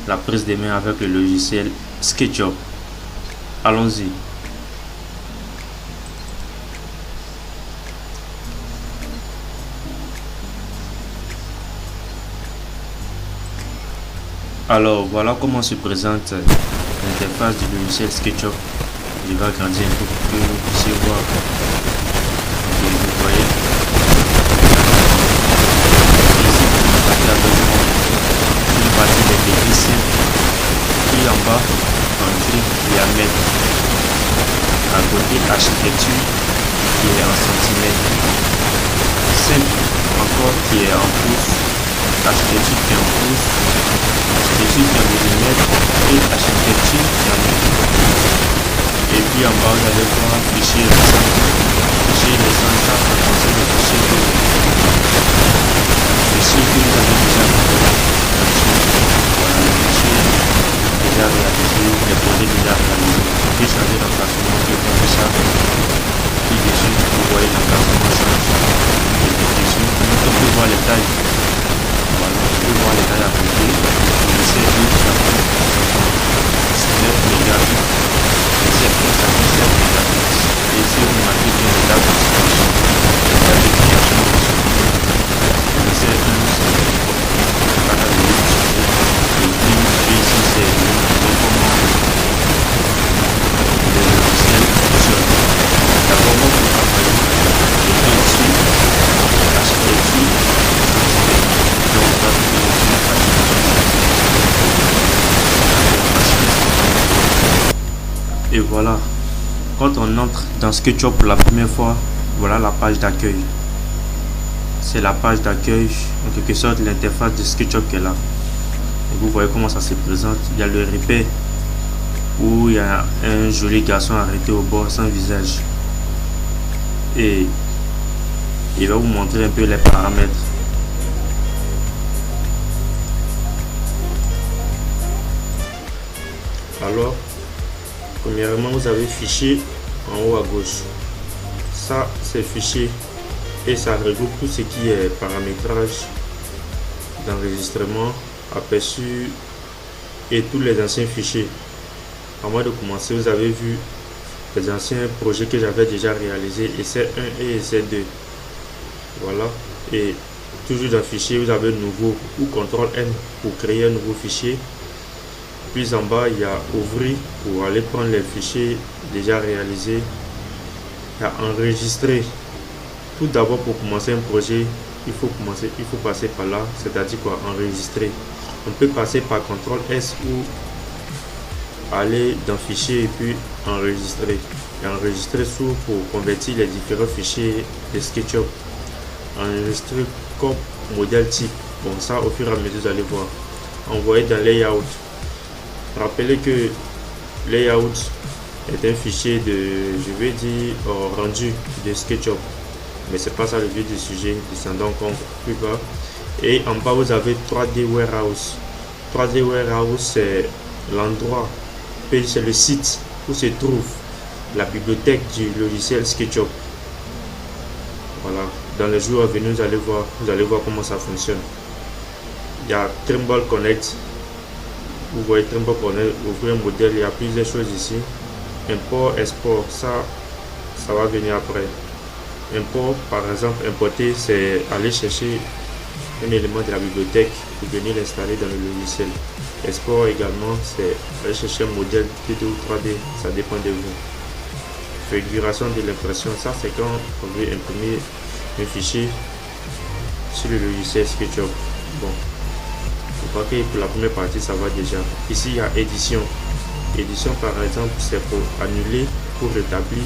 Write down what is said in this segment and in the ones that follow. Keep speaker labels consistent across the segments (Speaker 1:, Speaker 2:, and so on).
Speaker 1: la prise de main avec le logiciel SketchUp. Allons-y. Alors voilà comment se présente l'interface du logiciel SketchUp. Il va grandir un peu pour que vous puissiez voir. Et vous voyez ici, vous avez besoin d'une partie des défis simples. Puis en bas, en gris, il y a mètre. À côté, architecture qui est en centimètres. Simple encore qui est en pouces. Architecture qui est en pouces. Architecture qui est en millimètres. Et architecture qui est en mètres. Et puis en bas, vous allez voir fichier récent. Fichier récent, ça concerne le fichier que vous avez déjà fait. Voilà, le fichier déjà réalisé, les projets déjà réalisés. Vous pouvez changer l'emplacement, vous pouvez ça. Puis dessus, vous voyez l'emplacement change. Et puis dessus, on peut voir les tailles. Voilà, on peut voir les tailles à côté. C'est 12, ça fait 9 mégabits. C'est pour ça que c'est mégabits. Et si vous marquez bien les dates d'expansion, les dates de création c'est 11, pas de l'utiliser. Et puis ici c'est le comment le logiciel fonctionne. D'abord, on peut travailler et puis ensuite l'architecture. Donc on va trouver ici et voilà, quand on entre dans SketchUp pour la première fois, voilà la page d'accueil. C'est la page d'accueil, en quelque sorte l'interface de SketchUp qui est là. Et vous voyez comment ça se présente. Il y a le repère où il y a un joli garçon arrêté au bord sans visage. Et il va vous montrer un peu les paramètres. Alors, premièrement, vous avez fichier en haut à gauche. Ça, c'est fichier et ça regroupe tout ce qui est paramétrage d'enregistrement, aperçu et tous les anciens fichiers. Avant de commencer, vous avez vu les anciens projets que j'avais déjà réalisés, essai 1 et essai 2. Voilà. Et toujours dans fichier, vous avez nouveau ou CTRL N pour créer un nouveau fichier. Puis en bas, il y a ouvrir pour aller prendre les fichiers déjà réalisés. Il y a enregistrer. Tout d'abord, pour commencer un projet, il faut passer par là, c'est-à-dire quoi, enregistrer. On peut passer par CTRL S ou aller dans fichier et puis enregistrer. Et enregistrer sous pour convertir les différents fichiers de SketchUp. Enregistrer comme modèle type. Bon, ça au fur et à mesure, vous allez voir. Envoyer dans Layout. Rappelez que Layout est un fichier de, je vais dire, rendu de SketchUp. Mais c'est pas ça le but du sujet. Descendons encore plus bas. Et en bas, vous avez 3D Warehouse. 3D Warehouse, c'est l'endroit, c'est le site où se trouve la bibliothèque du logiciel SketchUp. Voilà. Dans les jours à venir, vous allez voir comment ça fonctionne. Il y a Trimble Connect. Vous voyez Trimble Connect, ouvrir un modèle, il y a plusieurs choses ici. Import, export, ça va venir après. Import, par exemple, importer, c'est aller chercher un élément de la bibliothèque pour venir l'installer dans le logiciel. Export également, c'est aller chercher un modèle 2D ou 3D, ça dépend de vous. Configuration de l'impression, ça c'est quand on veut imprimer un fichier sur le logiciel SketchUp. Bon, je crois que pour la première partie ça va déjà. Ici il y a édition. Édition par exemple, c'est pour annuler, pour rétablir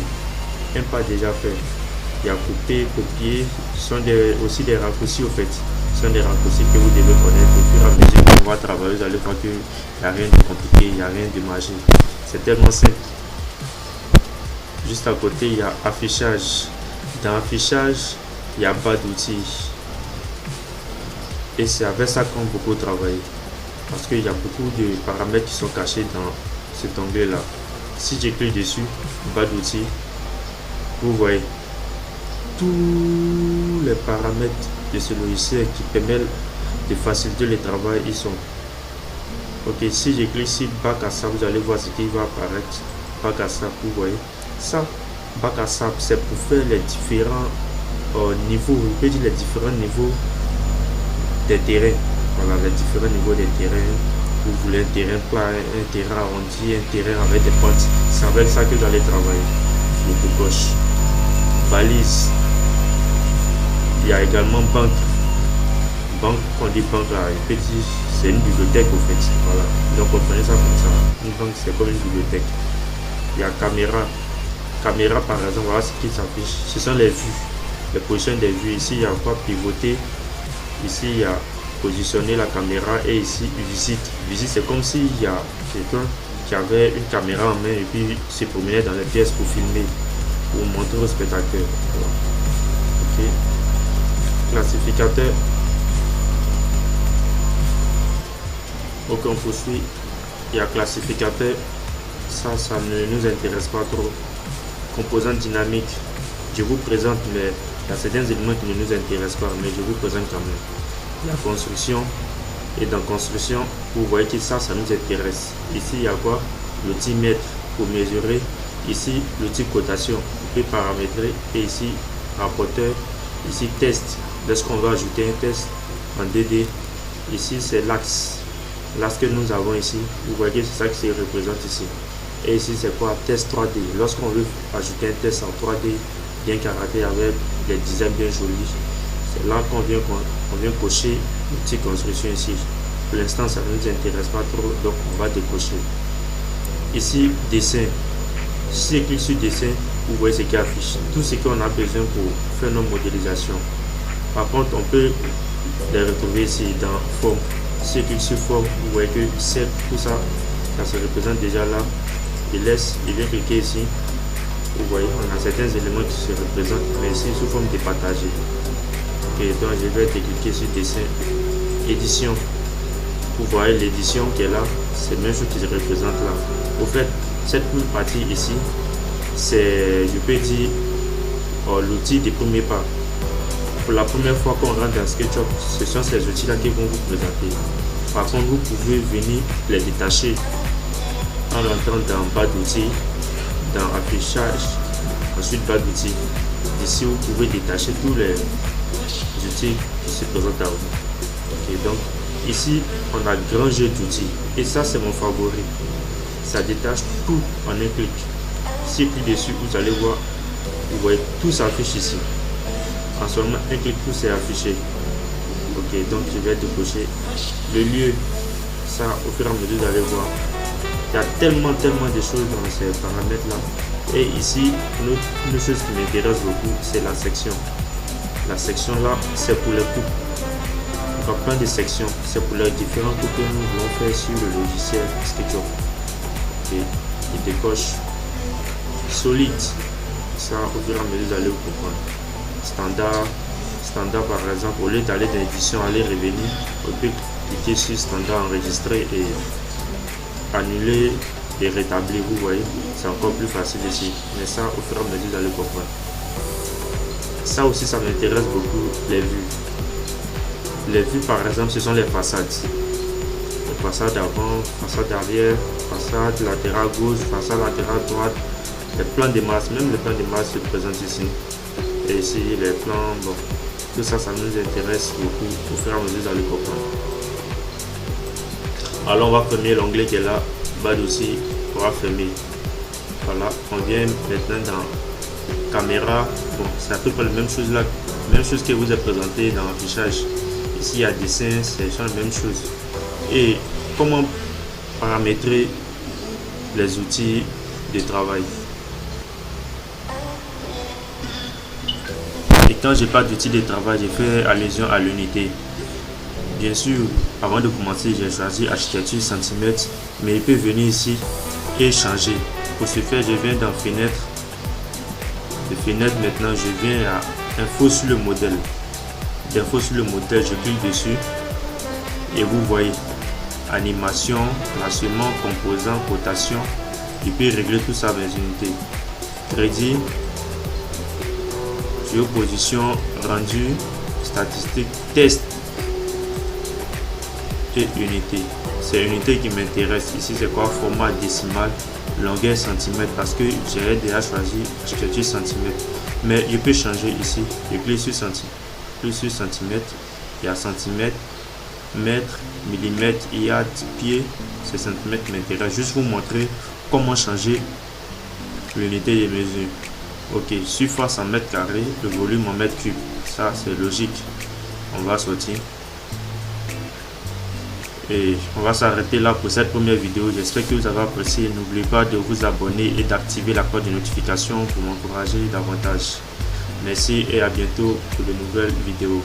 Speaker 1: un pas déjà fait. Il y a couper, copier, ce sont aussi des raccourcis au fait. Ce sont des raccourcis que vous devez connaître au fur et à mesure qu'on va travailler. Vous allez voir qu'il n'y a rien de compliqué, il n'y a rien de magique. C'est tellement simple. Juste à côté, il y a affichage. Dans affichage, il y a bas d'outils. Et c'est avec ça qu'on beaucoup travailler. Parce qu'il y a beaucoup de paramètres qui sont cachés dans cet onglet-là. Si je clique dessus, bas d'outils, vous voyez tous les paramètres de ce logiciel qui permettent de faciliter le travail. Ils sont Ok, si je clique sur bac à sable, vous allez voir ce qui va apparaître. Bac à sable, vous voyez ça. Bac à sable, c'est pour faire les différents niveaux, on peut dire les différents niveaux des terrains. Voilà, les différents niveaux des terrains. Vous voulez un terrain plat, un terrain arrondi, un terrain avec des pentes. C'est avec ça que vous allez travailler. Le gauche. Balise. Il y a également banque. Banque, quand on dit banque là, c'est une bibliothèque au fait. Voilà. Donc comprenez ça comme ça. Une banque, c'est comme une bibliothèque. Il y a caméra. Caméra par exemple, voilà ce qui s'affiche. Ce sont les vues. Les positions des vues. Ici, il y a quoi pivoter. Ici, il y a positionner la caméra et ici visite. Visite, c'est comme s'il y a quelqu'un qui avait une caméra en main et puis se promenait dans les pièces pour filmer, pour montrer aux spectateurs. Voilà. Ok. Classificateur. Ok, on poursuit. Il y a classificateur. Ça ne nous intéresse pas trop. Composante dynamique. Je vous présente, mais il y a certains éléments qui ne nous intéressent pas, mais je vous présente quand même. La construction, et dans construction vous voyez que ça nous intéresse. Ici il y a quoi, l'outil mètre pour mesurer, ici l'outil cotation, on peut paramétrer, et ici rapporteur, ici test, lorsqu'on va ajouter un test en 2D, ici c'est l'axe que nous avons ici, vous voyez que c'est ça qui se représente ici, et ici c'est quoi, test 3D, lorsqu'on veut ajouter un test en 3D bien caractérisé avec des designs bien jolis. C'est là qu'on vient cocher l'outil construction ici. Pour l'instant, ça ne nous intéresse pas trop, donc on va décocher. Ici, dessin. Si je clique sur dessin, vous voyez ce qui affiche. Tout ce qu'on a besoin pour faire nos modélisations. Par contre, on peut les retrouver ici dans forme. Si je clique sur forme, vous voyez que tout ça, ça se représente déjà là. Il vient cliquer ici. Vous voyez, on a certains éléments qui se représentent, mais ici sous forme de partagé. Et donc je vais cliquer sur dessin, édition. Vous voyez l'édition qui est là, c'est la même chose qui se représente là. Au fait, cette partie ici, c'est, je peux dire, l'outil des premiers pas. Pour la première fois qu'on rentre dans SketchUp, ce sont ces outils là qui vont vous présenter. Par contre, vous pouvez venir les détacher en rentrant dans bas d'outils, dans affichage, ensuite bas d'outils. Ici, vous pouvez détacher tous les outils qui se présentent à vous. Okay, donc ici on a grand jeu d'outils et ça c'est mon favori, ça détache tout en un clic. Si je clique dessus, vous allez voir, vous voyez tout s'affiche ici en seulement un clic, tout s'est affiché. Ok, donc je vais décocher le lieu. Ça au fur et à mesure vous allez voir, il y a tellement de choses dans ces paramètres là. Et ici une chose qui m'intéresse beaucoup, c'est la section. La section là, c'est pour les coupes. Il y a plein de sections. C'est pour les différents coupes que nous voulons faire sur le logiciel SketchUp. Ok, il décoche. Solide. Ça, au fur et à mesure, vous allez comprendre. Standard par exemple, au lieu d'aller dans l'édition, aller revenir, on peut cliquer sur standard, enregistrer et annuler et rétablir. Vous voyez, c'est encore plus facile ici. Mais ça, au fur et à mesure, vous allez comprendre. Ça aussi, ça m'intéresse beaucoup, les vues. Les vues, par exemple, ce sont les façades. Les façades avant, façade arrière, façade latérale gauche, façade latérale droite. Les plans de masse, même les plans de masse se présentent ici. Et ici, les plans, bon, tout ça, ça nous intéresse beaucoup. Au fur et à mesure, vous allez comprendre. Alors, on va fermer l'onglet qui est là, bas aussi, on va fermer. Voilà, on vient maintenant dans caméra. Bon, c'est à peu près la même chose là, même chose que vous est présenté dans l'affichage. Ici il y a dessin, c'est la même chose. Et comment paramétrer les outils de travail. Et quand j'ai pas d'outils de travail, j'ai fait allusion à l'unité. Bien sûr, avant de commencer, j'ai choisi architecture centimètres, mais il peut venir ici et changer. Pour ce faire, je viens dans fenêtre. De fenêtre, maintenant je viens à info sur le modèle. D'info sur le modèle, je clique dessus et vous voyez animation, placement, composant, cotation. Je peux régler tout ça dans les unités. Crédit, géoposition, rendu, statistique, test et unité. c'est l'unité qui m'intéresse. Ici, c'est quoi? Format décimal, longueur centimètre, parce que j'ai déjà choisi architecture centimètre. Mais je peux changer ici. Je clique sur centimètre. Il y a centimètre, mètre, millimètre, yard, pied. C'est centimètre m'intéresse. Juste vous montrer comment changer l'unité de mesure. Ok, surface en mètres carrés, le volume en mètres cubes. Ça, c'est logique. On va sortir. Et on va s'arrêter là pour cette première vidéo. J'espère que vous avez apprécié. N'oubliez pas de vous abonner et d'activer la cloche de notification pour m'encourager davantage. Merci et à bientôt pour de nouvelles vidéos.